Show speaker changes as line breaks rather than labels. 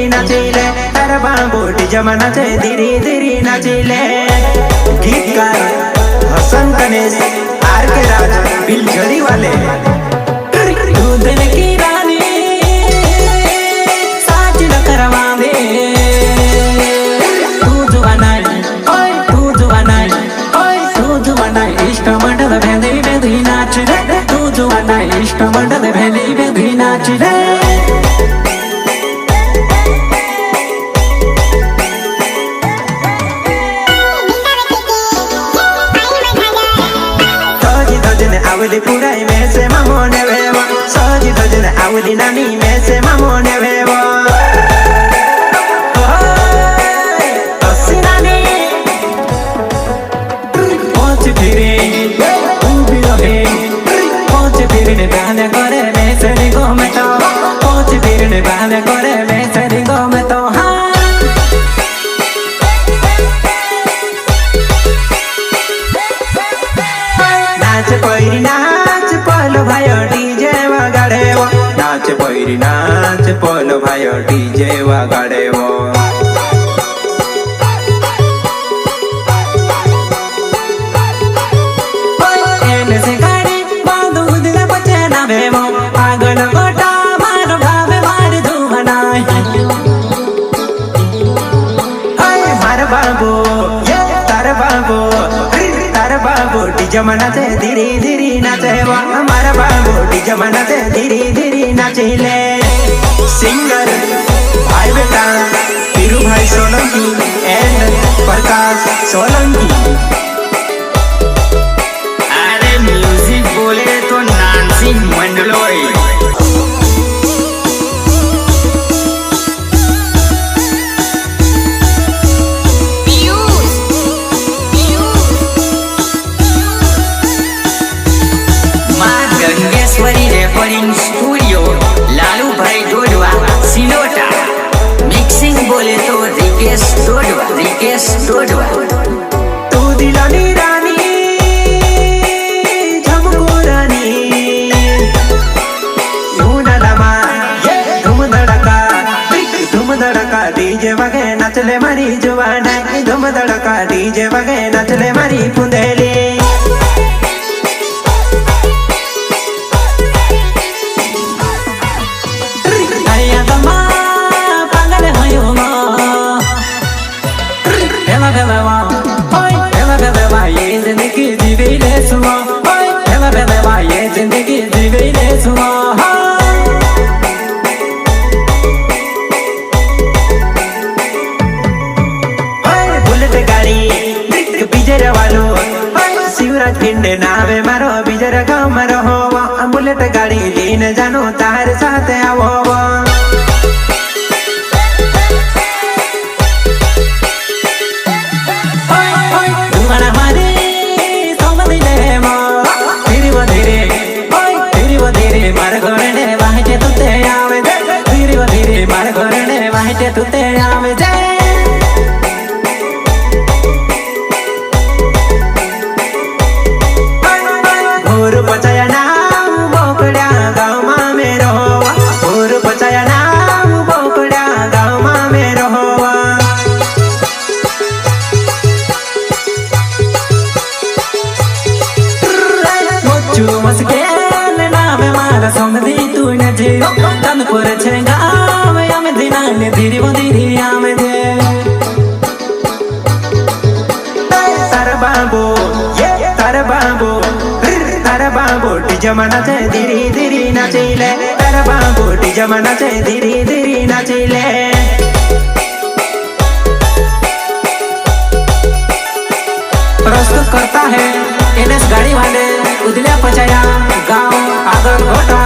नाचिले तारा बाबू DJ नाचे धीरे धीरे नाचिले। गीतकार हसन गणेश आर के राजा बिलझड़ी वाले। दूधन की रानी साच न करवा दे तू जुवानाई ओए तू जुवानाई ओए तू जुवानाई इष्ट मंडल भेदी भेदी नाच रे तू जुवानाई इष्ट मंडल भेदी भेदी नाच रे। आवली पुराई में से मामोने वेवा सजी धजन आवली नानी में से मामोने वेवा नानी पहुंच फिरे तू भी रहे पहुंच फिरे ने बहने करे में से निगो में तो पहुंच फिरे ने बहने करे में से निगो में तो नाच पैरी नाच पलो भाई डीजे वगाड़े वो नाच पैरी नाच पलो भाई डीजे वगाड़े वो। एने से गाड़ी बांधू दिल बचे ना भेवो आगन गोटा मार भावे मार धुमनाई मार बाबू ये तार बाबू बाबू डीजे नाचे धीरे धीरे नाचे वा हमारा बाबू डीजे नाचे धीरे धीरे नाचेले। सिंगर भाई बेटा पीरू भाई सोलंकी एंड प्रकाश सोलंकी।
अरे म्यूजिक बोले तो नानसी मंडलोई। रेकॉर्डिंग स्टूडियो लालू भाई डोडवा सिलोटा। मिक्सिंग बोले तो रिकेश डोडवा।
तू दिलानी रानी झमको रानी लमा धूम धड़का डीजे वगे नचले मारी जुवाना धूम धड़का डीजे वगे नचले मारी पुंदेली। जिंदगी जीवे ले सुआ बुलेट गाड़ी बिजर वालो शिवराज पिंड नावे मारो बिजर गाँव में रहो बुलेट गाड़ी लेने जानो तार साथ आवो। तू तेरे आवे जाए और बचाया नाम बोकड़ा गाँव में रहोवा और बचाया नाम बोकड़ा गाँव में रहोवा। मुझू मस्के नाम मारा समझी तू न जीरो तनपुर छेगा धीरे धीरे आमे दे तार बाबू डीजे नाचे धीरे धीरे नाचिले तार बाबू डीजे नाचे धीरे धीरे नाचिले। प्रस्तुत करता है एनएस गाड़ी वाले उदल्या पचाया गाँव आगर घोटा।